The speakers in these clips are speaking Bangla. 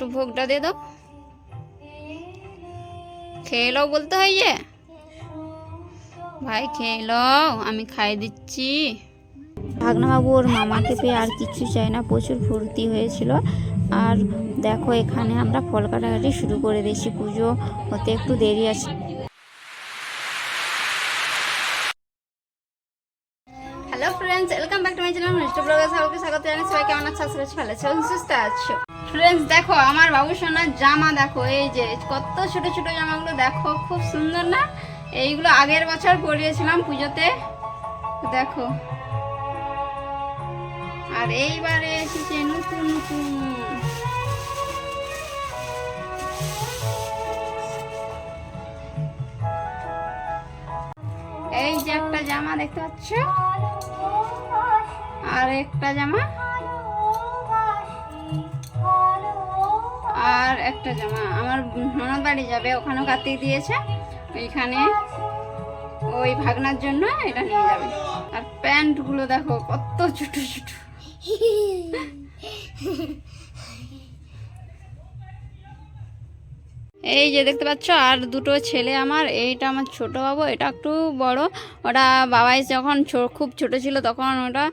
একটু ভোগটা দিয়ে দাও, খেয়ে নাও বলতে হয় যে ভাই খেয়ে নাও, আমি খাইয়ে দিচ্ছি। ভাগনাবাবু ওর মামাকে পেয়ে আর কিছু চাই না, প্রচুর ফুর্তি হয়েছিল। আর দেখো এখানে আমরা ফল কাটাকাটি শুরু করে দিয়েছি, পুজো হতে একটু দেরি আছে। Hello friends, welcome back to my channel mister blogger. সবাইকে স্বাগত জানাই। সবাই কেমন আছো? আশা করছি ভালো আছো, সুস্থ আছো। ফ্রেন্ডস দেখো আমার বাবু সোনার জামা, দেখো এই যে কত ছোট ছোট জামাগুলো, দেখো খুব সুন্দর না? এইগুলো আগের বছর পরিয়েছিলাম পুজোতে, দেখো। আর এইবারে এসেছে নতুন নতুন। এই যে একটা জামা দেখতে পাচ্ছ, আর একটা জামা, আর একটা জামা আমার ননদ বাড়ি যাবে, ওখানেও কার্তিক দিয়েছে, ওইখানে ওই ভাগনার জন্য এটা নিয়ে যাবে। আর প্যান্ট গুলো দেখো কত ছোট ছোট। এই যে দেখতে পাচ্ছ, আর দুটো ছেলে আমার, এইটা আমার ছোট বাবু, এটা একটু বড়। ওটা বাবাই যখন খুব ছোট ছিল তখন ওটা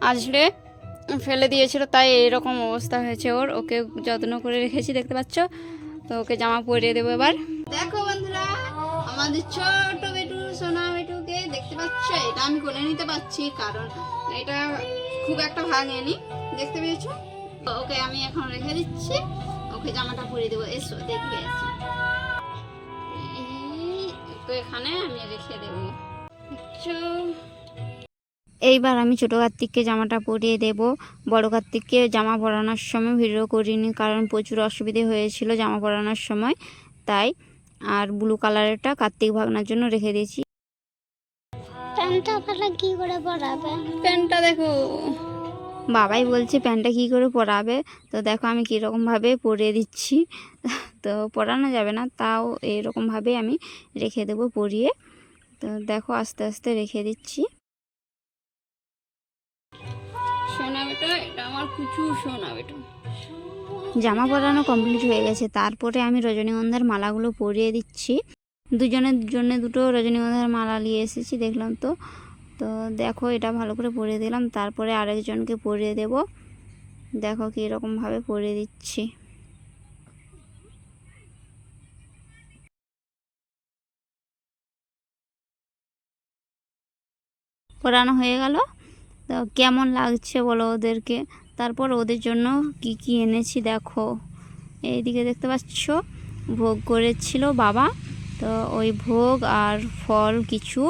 আসলে ফেলে দিয়েছিল, তাই এরকম অবস্থা হয়েছে ওর। ওকে যত্ন করে রেখেছি দেখতে পাচ্ছ, তো ওকে জামা পরিয়ে দেবো এবার। দেখো বন্ধুরা, আমাদের ছোট বেটু, সোনা বেটুকে দেখতে পাচ্ছ, এটা আমি কোলে নিতে পারছি কারণ এটা খুব একটা ভাঙেনি, দেখতে পেয়েছো। ওকে আমি এখন রেখে দিচ্ছি, ওকে জামাটা পরিয়ে দেবো। এসো দেখবে, এসো এখানে আমি রেখে দেবো। এইবার আমি ছোটো কার্তিককে জামাটা পরিয়ে দেব। বড় কার্তিককে জামা পরানোর সময় ভিডিও করিনি কারণ প্রচুর অসুবিধে হয়েছিল জামা পরানোর সময়, তাই। আর ব্লু কালারেরটা কার্তিক ভাগনার জন্য রেখে দিয়েছি। প্যান্টটা কি করে পরাবে? প্যান্টটা দেখো, বাবাই বলছে প্যান্টটা কি করে পরাবে, তো দেখো আমি কীরকমভাবে পরিয়ে দিচ্ছি। তো পরানো যাবে না, তাও এরকমভাবে আমি রেখে দেবো পরিয়ে। তো দেখো আস্তে আস্তে রেখে দিচ্ছি। সোনা বেটা, এটা আমার কুচু সোনা বেটা। জামা পরানো কমপ্লিট হয়ে গেছে, তারপরে আমি রজনীগন্ধার মালাগুলো পরিয়ে দিচ্ছি। দুজনের জন্য দুটো রজনীগন্ধার মালা নিয়ে এসেছি, দেখলাম তো। তো দেখো এটা ভালো করে পরিয়ে দিলাম, তারপরে আরেকজনকে পরিয়ে দেব। দেখো কীরকমভাবে পরিয়ে দিচ্ছি। পরানো হয়ে গেল, তো কেমন লাগছে বলো ওদেরকে। তারপর ওদের জন্য কি কি এনেছি দেখো, এইদিকে দেখতে পাচ্ছ ভোগ করেছিল বাবা, তো ওই ভোগ আর ফল কিছু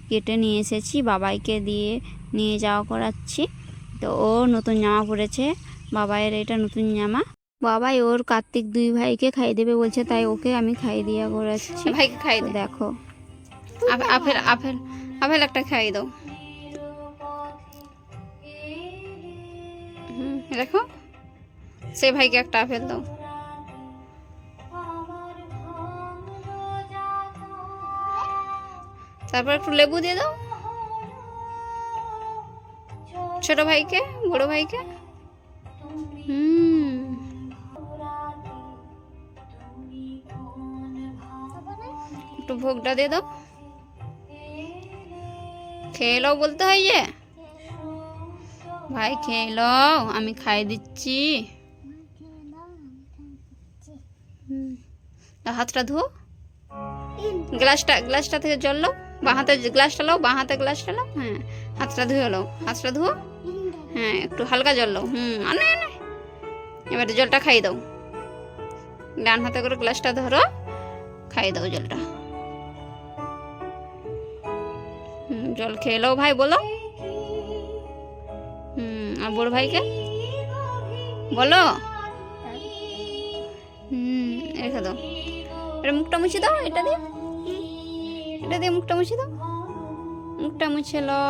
কেটে নিয়ে এসেছি, বাবাইকে দিয়ে নিয়ে যাওয়া করাচ্ছি। তো ও নতুন জামা পরেছে, বাবাইয়ের এটা নতুন জামা। বাবাই ওর কার্তিক দুই ভাইকে খাইয়ে দেবে বলছে, তাই ওকে আমি খাইয়ে দিয়ে করাচ্ছি। ভাইকে খাই দেখো, আপেল আপেল আপেল একটা খাইয়ে দাও। দেখো সে ভাইকে একটা আপেল দাও। তারপর একটু লেবু দিয়ে দাও ছোট ভাইকে, বড় ভাইকে। একটু ভোগটা দিয়ে দাও, খেয়ে নাও বলতে হয় যে ভাই খেয়ে নাও, আমি খাইয়ে দিচ্ছি। হাতটা ধুও, গ্লাসটা থেকে জল নাও, বাঁ হাতে গ্লাসটা নাও, বাঁ হাতে গ্লাসটা নাও। হ্যাঁ, হাতটা ধুয়ে নাও, হাতটা ধুও। হ্যাঁ, একটু হালকা জল নাও। আনে আনে, এবারে জলটা খাইয়ে দাও। ডান হাতে করে গ্লাসটা ধরো, খাইয়ে দাও জলটা। জল খেয়ে নাও ভাই বলো। আর বড় ভাইকে বলো। রেখে দাও। এটা মুখটা মুছে দাও, এটা দিয়ে মুখটা মুছে দাও। মুখটা মুছে লো,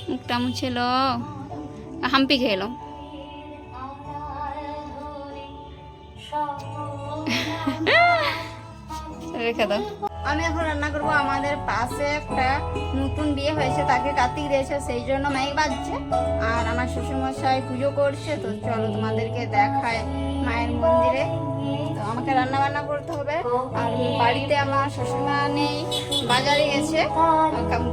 মুখটা মুছে লো। হাম্পি খেয়ে লো। রেখে দাও। আমি এখন রান্না করব। আমাদের পাশে একটা নতুন বিয়ে হয়েছে, তাকে কার্তিক দিয়েছে, সেই জন্য মাইক বাজছে। আর আমার শ্বশুরমশাই পুজো করছে, তো চলো তোমাদেরকে দেখায় মন্দিরে। তো আমাকে রান্না বান্না করতে হবে। আর বাড়িতে আমার শ্বশুরমা নেই, বাজারে গেছে।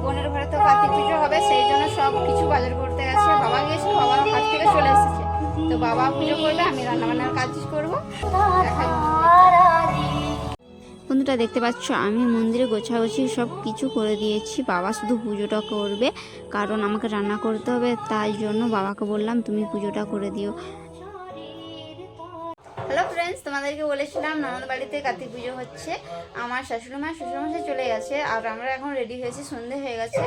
বোনের ঘরে তো কার্তিক পুজো হবে, সেই জন্য সব কিছু বাজার করতে গেছে। বাবা গিয়েছিল, বাবা হাট থেকে চলে এসেছে। তো বাবা পুজো করবে, আমি রান্না বান্নার কাজ করবো। বন্ধুরা দেখতে পাচ্ছ আমি মন্দিরে গোছাগুছি সব কিছু করে দিয়েছি। বাবা শুধু পুজোটা করবে, কারণ আমাকে রান্না করতে হবে। তাই জন্য বাবাকে বললাম তুমি পুজোটা করে দিও। হ্যালো ফ্রেন্ডস, তোমাদেরকে বলেছিলাম ননদ বাড়িতে কার্তিক পুজো হচ্ছে। আমার শ্বশুরমশাই চলে গেছে, আর আমরা এখন রেডি হয়েছি, সন্ধে হয়ে গেছে।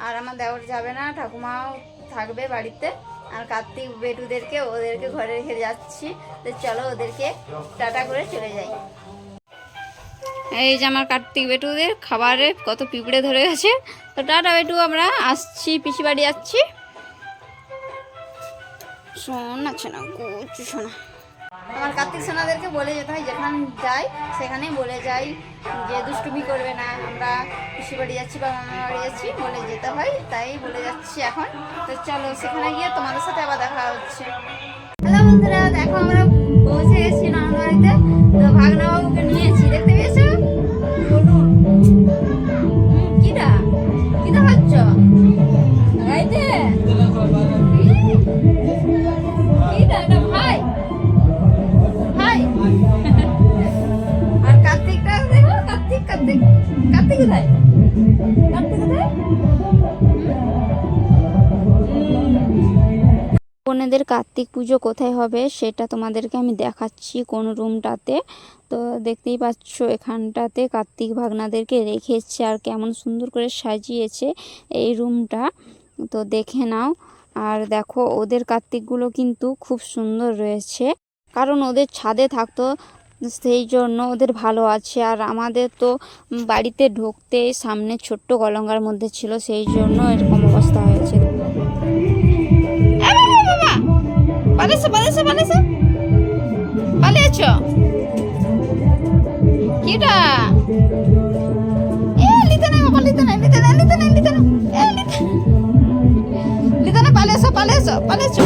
আর আমার দেওর যাবে না, ঠাকুমাও থাকবে বাড়িতে। আর কার্তিক বেটুদেরকে ওদেরকে ঘরে রেখে যাচ্ছি। তো চলো ওদেরকে টাটা করে চলে যাই। এই যে আমার কার্তিক বেটুদের খাবারে কত পিঁপড়ে ধরে গেছে। তো টাটা বেটু, আমরা আসছি, পিসি বাড়ি যাচ্ছি। শোন আছে না কুচু শোনা, আমার কার্তিক সোনাদেরকে বলে যেতে হয়, যেখানে যাই সেখানেই বলে যাই যে দুষ্টুমি করবে না, আমরা পিসি বাড়ি যাচ্ছি বা মামার বাড়ি যাচ্ছি বলে যেতে হয়। তাই বলে যাচ্ছি এখন। তো চলো সেখানে গিয়ে তোমাদের সাথে আবার দেখা হচ্ছে। হ্যালো বন্ধুরা, দেখো আমরা পৌঁছে গেছি ননদ বাড়িতে। তো ভাগনা বাবুকে নিয়েছি, দেখতে পেয়েছো? বলুন কিটা কিটা হচ্ছ গাইতে কিটা, এটা ভাই ভাই। আর কার্তিকটা দেখো, কার্তিক কার্তিক কার্তিক কোথায়, কার্তিক কোথায়? বোনেদের কার্তিক পুজো কোথায় হবে সেটা তোমাদেরকে আমি দেখাচ্ছি, কোন রুমটাতে। তো দেখতেই পাচ্ছ এখানটাতে কার্তিক ভাগনাদেরকে রেখেছে, আর কেমন সুন্দর করে সাজিয়েছে এই রুমটা। তো দেখে নাও। আর দেখো ওদের কার্তিকগুলো কিন্তু খুব সুন্দর রয়েছে, কারণ ওদের ছাদে থাকতো, সেই জন্য ওদের ভালো আছে। আর আমাদের তো বাড়িতে ঢুকতে সামনে ছোট্ট কলঙ্কার মধ্যে ছিল, সেই জন্য এরকম অবস্থা হয়েছে। পালিয়েছো পালিয়েছো পালিয়েছো পালিয়েছ কিটা? এ লিতে নাই বাবা, লিতে নাই লিতে নাই লিতে নাই লিতে নাই, এ লিতে নাই, পালিয়েছো পালিয়েছো পালিয়েছো।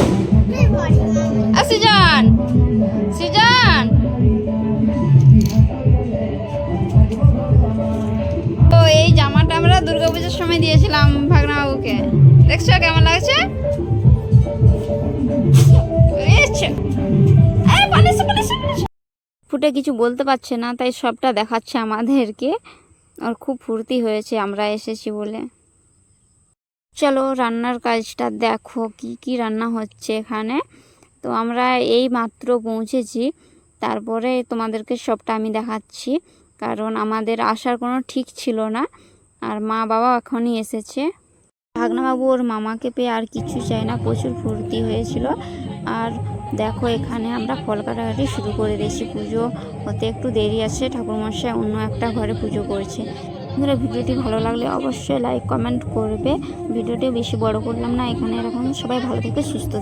সিজান সিজান, তো এই জামাটা আমরা দুর্গাপূজার সময় দিয়েছিলাম ভাগনা বাবুকে। দেখছো কেমন লাগছে? ফুটে কিছু বলতে পারছে না, তাই সবটা দেখাচ্ছে আমাদেরকে। আর খুব ফুর্তি হয়েছে আমরা এসেছি বলে। চলো রান্নার কাজটা দেখো, কি কি রান্না হচ্ছে এখানে। তো আমরা এই মাত্র পৌঁছেছি, তারপরে তোমাদেরকে সবটা আমি দেখাচ্ছি, কারণ আমাদের আসার কোনো ঠিক ছিল না। আর মা বাবা এখনই এসেছে। ভাগনাবাবু ওর মামাকে পেয়ে আর কিছু চাই না, প্রচুর ফুর্তি হয়েছিল। আর দেখো এখানে আমরা ফল কাটাকাটি শুরু করে দিয়েছি, পুজো হতে একটু দেরি আছে, ঠাকুরমশাই অন্য একটা ঘরে পুজো করছে। বন্ধুরা ভিডিওটি ভালো লাগলে অবশ্যই লাইক কমেন্ট করবে। ভিডিওটি বেশি বড় করলাম না এখানে, এরকম সবাই ভালো থেকে সুস্থ।